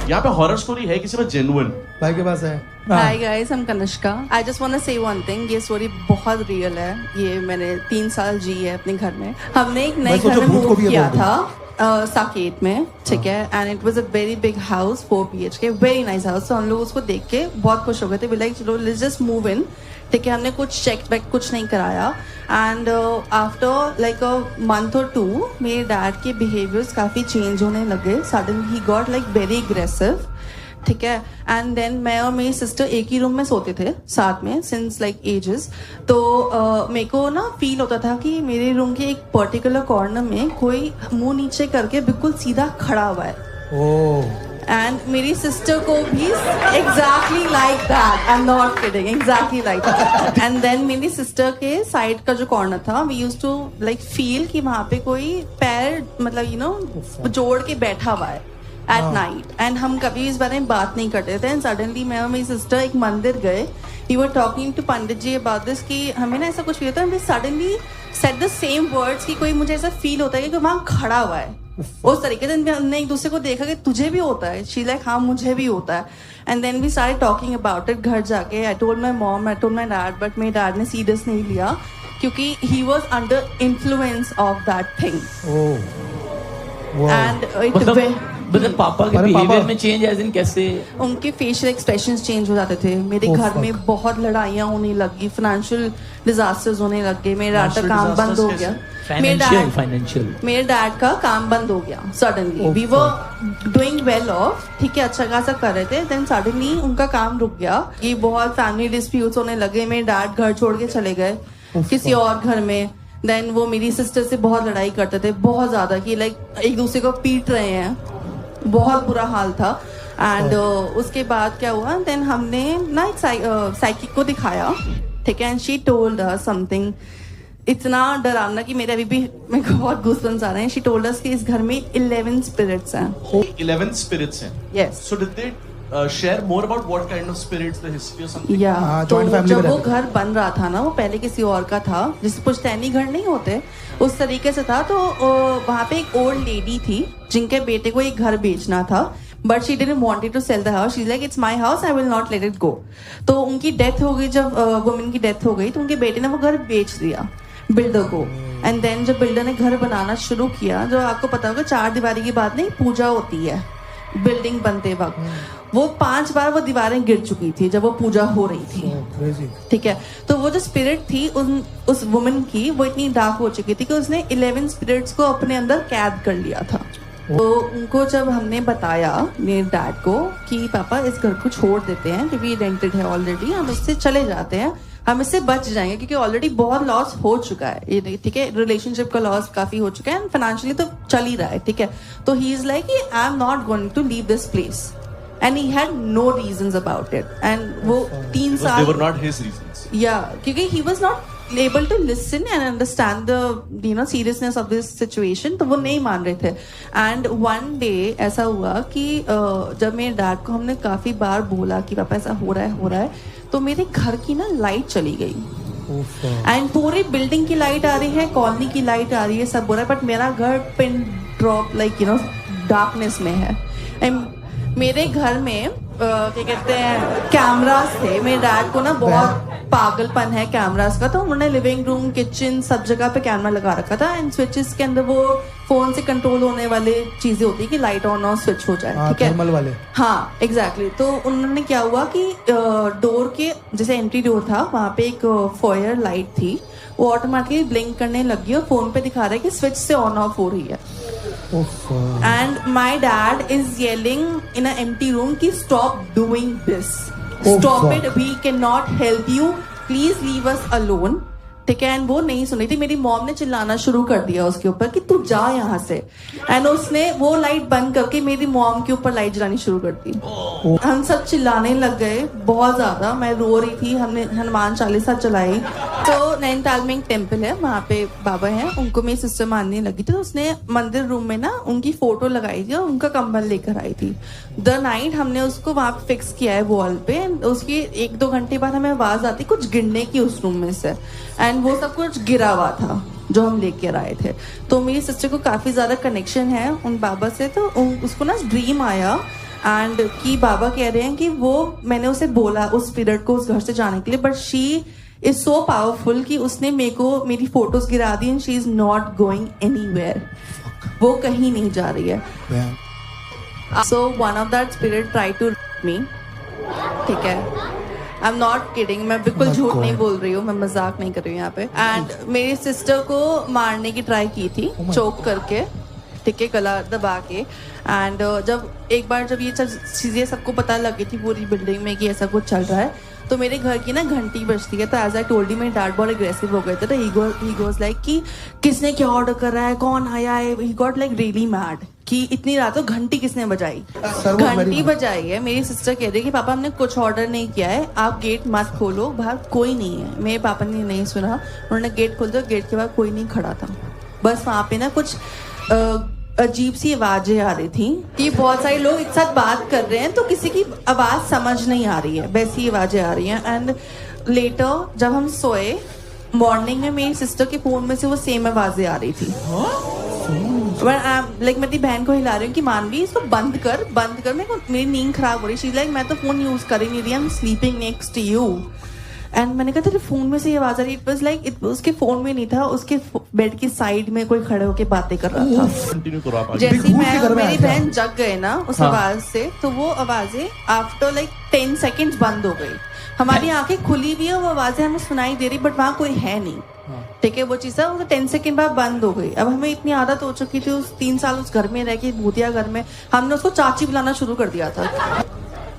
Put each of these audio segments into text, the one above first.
यहाँ पे horror story है किसी में जेन्युइन? भाई के पास है। Hi guys, I am Kanishka. I just want to say one thing, ये स्टोरी बहुत रियल है। ये मैंने 3 साल जी है अपने घर में। हमने एक नए घर में मूव किया था साकेत में, ठीक है, and it was a very big house, 4 BHK, very nice house. तो हम लोग उसको देख के बहुत खुश हो गए थे। वी लाइक चलो लेट्स जस्ट मूव इन, ठीक है। हमने कुछ चेक बैक कुछ नहीं कराया and after like a month और 2 मेरे डैड के बिहेवियर्स काफ़ी चेंज होने लगे। Suddenly he got like very aggressive, ठीक है। एंड देन मैं और मेरी सिस्टर एक ही रूम में सोते थे साथ में सिंस लाइक एजेस। तो मेरे को ना फील होता था कि मेरे रूम के एक पर्टिकुलर कॉर्नर में कोई मुंह नीचे करके बिल्कुल सीधा खड़ा हुआ है। एंड मेरी सिस्टर को भी exactly like that, I am not kidding, exactly like that. And then मेरी सिस्टर के साइड का जो कॉर्नर था, we used to like feel कि वहां पे कोई पैर मतलब यू नो जोड़ के बैठा हुआ है एट नाइट। एंड हम कभी इस बारे में बात नहीं करते थे। एंड सडनली मैं और मेरी सिस्टर एक मंदिर गए, we were talking to pandit ji about this कि हमें ना ऐसा कुछ फील होता है। Suddenly said the same words कि कोई मुझे ऐसा फील होता है कि वहां खड़ा हुआ है। उस तरीके से हमने एक दूसरे को देखा कि तुझे भी होता है। शी लाइक हाँ मुझे भी होता है। And then we started talking about it घर जाके। I told my mom, I told my dad, but मेरे डैड ने सीरियस नहीं लिया क्योंकि he was under influence of that thing. And मतलब पापा के बिहेवियर में चेंज एज इन कैसे? उनके फेशियल एक्सप्रेशंस चेंज हो जाते थे। मेरे घर में बहुत लड़ाइयाँ होने लगी, फाइनेंशियल डिजास्टर्स होने लग गए। मेरे डैड का काम बंद हो गया। मेरे डैड का काम बंद हो गया suddenly. We were doing well off, ठीक है, अच्छा खासा कर रहे थे। देन सडनली उनका काम रुक गया। ये बहुत फैमिली डिस्प्यूट्स होने लगे। मेरे डैड घर छोड़ के चले गए किसी और घर में। देन वो मेरी सिस्टर से बहुत लड़ाई करते थे, बहुत ज्यादा, कि लाइक एक दूसरे को पीट रहे हैं। बहुत बुरा हाल था। एंड उसके बाद क्या हुआ, देन हमने ना एक साइकिक को दिखाया, ठीक है। And she told us something इतना डरावना कि मेरे अभी भी मेरे को बहुत गूज़बम्स आ रहे हैं। शी टोल्ड अस कि इस घर में 11 स्पिरिट्स हैं। 11 स्पिरिट्स हैं? Yes. So did they share more about what kind of spirits, the history or something? Yeah. तो जब वो घर बन रहा था ना, वो पहले किसी और का था, जिस पुश्तैनी घर नहीं होते उस तरीके से था। तो वहाँ पे एक ओल्ड लेडी थी जिनके बेटे को एक घर बेचना था, but she didn't wanted to sell the house. She is like it's my house, I will not let it go. तो उनकी डेथ हो गई। जब वुमेन की डेथ हो गई तो उनके बेटे ने वो घर बेच दिया बिल्डर को। एंड देन जब बिल्डर ने घर बनाना शुरू किया, जो आपको पता होगा 4 दीवारी की बात नहीं, पूजा होती है बिल्डिंग बनते वक्त। वो 5 बार वो दीवारें गिर चुकी थी जब वो पूजा हो रही थी, ठीक है। तो वो जो स्पिरिट थी उस वुमन की, वो इतनी डार्क हो चुकी थी कि उसने 11 स्पिरिट्स को अपने अंदर कैद कर लिया था। तो उनको जब हमने बताया मेरे डैड को कि पापा इस घर को छोड़ देते हैं क्योंकि रेंटेड है ऑलरेडी, हम इससे चले जाते हैं, हम इससे बच जाएंगे क्योंकि ऑलरेडी बहुत लॉस हो चुका है, ठीक है। रिलेशनशिप का लॉस काफी हो चुका है एंड फाइनेंशियली तो चल ही रहा है, ठीक है। तो he is like I am not going to leave this place and he had no reasons about it. And वो 3 साल they were not his reasons. क्योंकि he was not able to listen and understand the seriousness of this situation, तो वो नहीं मान रहे थे। And one day ऐसा हुआ कि जब मेरे डैड को हमने काफी बार बोला कि पापा ऐसा हो रहा है, तो मेरे घर की ना लाइट चली गई एंड पूरी बिल्डिंग की लाइट आ रही है, कॉलोनी की लाइट आ रही है, सब हो रहा है, बट मेरा घर पिन ड्रॉप लाइक डार्कनेस में है। एंड मेरे घर में क्या कहते हैं कैमरास थे। मेरे डैड को ना बहुत पागलपन है कैमरास का, तो उन्होंने लिविंग रूम, किचन, सब जगह पे कैमरा लगा रखा था। एंड स्विचेस के अंदर वो फोन से कंट्रोल होने वाले चीजें होती है कि लाइट ऑन और स्विच हो जाए, ठीक है, थर्मल वाले। हाँ एग्जैक्टली। तो उन्होंने क्या हुआ कि डोर के जैसे एंट्री डोर था, वहां पे एक फॉयर लाइट थी, वो ऑटोमेटिकली ब्लिंक करने लगी और फोन पे दिखा रहा है कि स्विच से ऑन ऑफ हो रही है। And my dad is yelling in an empty room कि stop doing this, stop it, we cannot help you, please leave us alone, ठीक है। एंड वो नहीं सुन रही थी। मेरी मॉम ने चिल्लाना शुरू कर दिया उसके ऊपर कि तू जा यहाँ से। एंड उसने वो लाइट बंद करके मेरी मॉम के ऊपर लाइट जलानी शुरू कर दी। हम सब चिल्लाने लग गए बहुत ज्यादा, मैं रो रही थी। हमने हनुमान चालीसा चलाई। तो नैनीताल में एक टेम्पल है, वहाँ पे बाबा है, उनको मेरी सिस्टर मानने लगी थी। तो उसने मंदिर रूम में ना उनकी फोटो लगाई थी और उनका कंबल लेकर आई थी। द नाइट हमने उसको वहाँ पे फिक्स किया है वॉल पे। उसकी 1-2 घंटे बाद हमें आवाज आती कुछ गिरने की उस रूम में से, एंड वो सब कुछ गिरा हुआ था जो हम लेकर आए थे। तो मेरी सिस्टर को काफी ज्यादा कनेक्शन है उन बाबा से। तो उसको ना ड्रीम आया एंड कि बाबा कह रहे हैं कि वो मैंने उसे बोला उस स्पिरिट को उस घर से जाने के लिए, but she is so powerful कि उसने मेरे को मेरी फोटोज गिरा दी and she is not going anywhere, वो कहीं नहीं जा रही है. So one of that spirit try to me, ठीक है, आई एम नॉट किडिंग, मैं बिल्कुल झूठ नहीं बोल रही हूँ, मैं मजाक नहीं कर रही हूँ यहाँ पे. एंड मेरी सिस्टर को मारने की ट्राई की थी चोक करके, ठीक है, गला दबा के. एंड जब एक बार जब ये चीजें सबको पता लगी थी पूरी बिल्डिंग में कि ऐसा कुछ चल रहा है, तो मेरे घर की ना घंटी बजती है. तो एज आई टोल्ड यू मेरे डैड बहुत अग्रेसिव हो गए थे. तो ही गोज लाइक कि किसने क्या ऑर्डर कर रहा है, कौन आया है. He got like really mad कि इतनी रात को घंटी किसने बजाई. घंटी बजाई है. मेरी सिस्टर कह रही है कि पापा हमने कुछ ऑर्डर नहीं किया है, आप गेट मत खोलो, बाहर कोई नहीं है. मेरे पापा ने नहीं सुना, उन्होंने गेट खोल दिया. गेट के बाद कोई नहीं खड़ा था. बस वहां पे ना कुछ अजीब सी आवाजें आ रही थी कि बहुत सारे लोग एक साथ बात कर रहे हैं तो किसी की आवाज समझ नहीं आ रही है, वैसी आवाजें आ रही हैं. एंड लेटर जब हम सोए मॉर्निंग में मेरी सिस्टर के फोन में से वो सेम आवाजें आ रही थी. लाइक मैं अपनी बहन को हिला रही हूँ कि मानवी इसको बंद कर. मेरी नींद खराब हो रही. शी लाइक मैं तो फोन यूज कर ही नहीं रही, I am sleeping next to you. And मैंने कहा तेरे फोन में से ये आवाज आ रही. इट वाज लाइक उसके फोन में नहीं था, उसके बेड की साइड में कोई खड़े होके बातें कर रहा था. कंटिन्यू करो आप. जैसे मैं और मेरी बहन जग गए ना उस आवाज से, तो वो आवाजें आफ्टर लाइक 10 सेकेंड्स बंद हो गई. हमारी आंखें खुली हुई है, वो आवाजें हमें सुनाई दे रही, बट वहां कोई है नहीं, ठीक है. वो चीज़ है 10 सेकंड बाद बंद हो गई. अब हमें इतनी आदत हो चुकी थी उस 3 साल उस घर में रह के, भूतिया घर में, हमने उसको चाची बुलाना शुरू कर दिया था.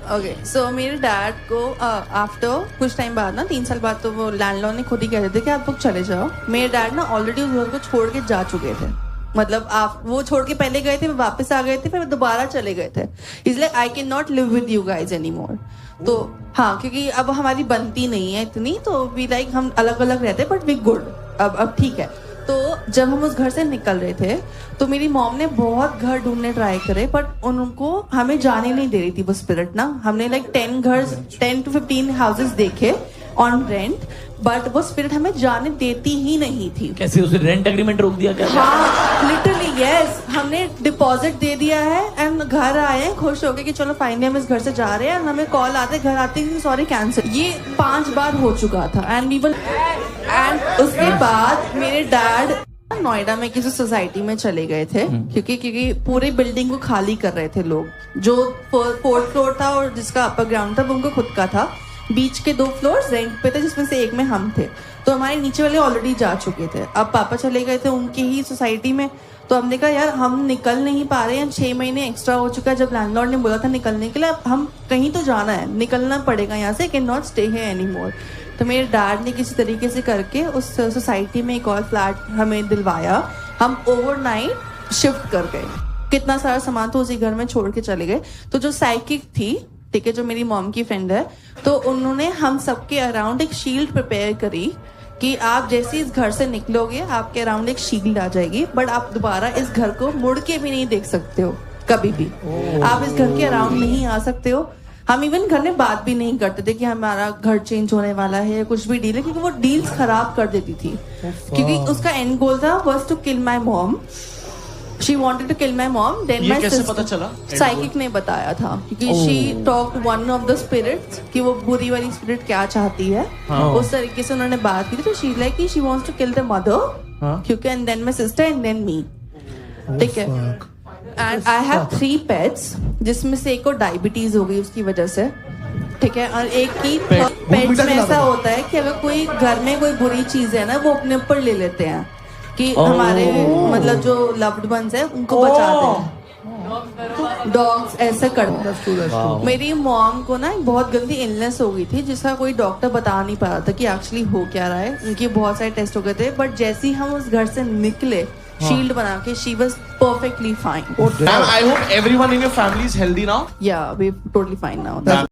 ओके, सो मेरे डैड को आफ्टर कुछ टाइम बाद ना 3 साल बाद, तो वो लैंडलॉर्ड ने खुद ही कह देते कि आप लोग चले जाओ. मेरे डैड ना ऑलरेडी उस घर को छोड़ के जा चुके थे. मतलब आप वो छोड़ के पहले गए थे, वापस आ गए थे, फिर दोबारा चले गए थे. इसलिए I can not live with you guys any more. तो हाँ, क्योंकि अब हमारी बनती नहीं है इतनी, तो वी लाइक हम अलग अलग रहते हैं, बट वी गुड. अब ठीक है. तो जब हम उस घर से निकल रहे थे तो मेरी मॉम ने बहुत घर ढूंढने ट्राई करे, बट उनको हमें जाने नहीं दे रही थी वो स्पिरिट ना. हमने लाइक 10 to 15 हाउसेस देखे ऑन रेंट, बट वो स्पिरिट हमें जाने देती ही नहीं थी. कैसे उसे रेंट एग्रीमेंट रोक दिया क्या? हाँ, लिटरली यस. हमने डिपॉजिट दे दिया है एंड घर आए हैं खुश हो गए कि चलो फाइनली हम इस घर से जा रहे हैं. हमें कॉल आते घर आते ही सॉरी कैंसिल. ये 5 बार हो चुका था. एंड उसके बाद मेरे डैड नोएडा में किसी सोसाइटी में चले गए थे, क्योंकि पूरी बिल्डिंग को खाली कर रहे थे लोग. जो 4th फ्लोर था और जिसका अपर ग्राउंड था वो उनको खुद का था. बीच के 2 फ्लोर्स रेंट पे थे, जिसमें से एक में हम थे. तो हमारे नीचे वाले ऑलरेडी जा चुके थे. अब पापा चले गए थे उनकी ही सोसाइटी में. तो हमने कहा यार हम निकल नहीं पा रहे हैं, 6 महीने एक्स्ट्रा हो चुका है. जब लैंडलॉर्ड ने बोला था निकलने के लिए, अब हम कहीं तो जाना है, निकलना पड़ेगा यहाँ से, can not stay here any more. तो मेरे डैड ने किसी तरीके से करके उस सोसाइटी में एक और फ्लैट हमें दिलवाया. हम ओवरनाइट शिफ्ट कर गए. कितना सारा सामान तो उसी घर में छोड़ के चले गए. तो जो साइकिक थी, ठीक है, जो मेरी मॉम की फ्रेंड है, तो उन्होंने हम सबके अराउंड एक शील्ड प्रिपेयर करी कि आप जैसे इस घर से निकलोगे आपके अराउंड एक शील्ड आ जाएगी, बट आप दोबारा इस घर को मुड़ के भी नहीं देख सकते हो कभी भी. आप इस घर के अराउंड नहीं आ सकते हो. हम इवन घर में बात भी नहीं करते थे कि हमारा घर चेंज होने वाला है, कुछ भी डील है, क्योंकि वो डील्स खराब कर देती थी. क्योंकि उसका एंड गोल था was to kill my mom. She wanted to kill my mom. Then ये my कैसे sister, पता चला? साइकिक ने बताया था, क्योंकि she talked one of the spirits कि वो बुरी वाली स्पिरिट क्या चाहती है. उस तरीके से उन्होंने बात की थी. तो she like she wants to kill the mother, क्योंकि and then my sister and then me. ठीक है. And I have 3 pets, जिसमें से एक को डायबिटीज हो गई उसकी वजह से. ठीक है. और एक की पेट्स में ऐसा होता है कि अगर कोई घर में कोई बुरी चीज है ना, वो अपने ऊपर ले लेते हैं कि हमारे मतलब जो लव्ड वंस है उनको बचाते हैं. डॉग्स ऐसे करते हैं. मेरी मॉम को ना बहुत गंदी इलनेस हो गई थी, जिसका कोई डॉक्टर बता नहीं पा रहा था कि एक्चुअली हो क्या रहा है. उनके बहुत सारे टेस्ट हो गए थे, बट जैसे ही हम उस घर से निकले शील्ड बना के, she was perfectly fine. Ma'am, I hope everyone in your family is healthy now. Yeah, we're totally fine now.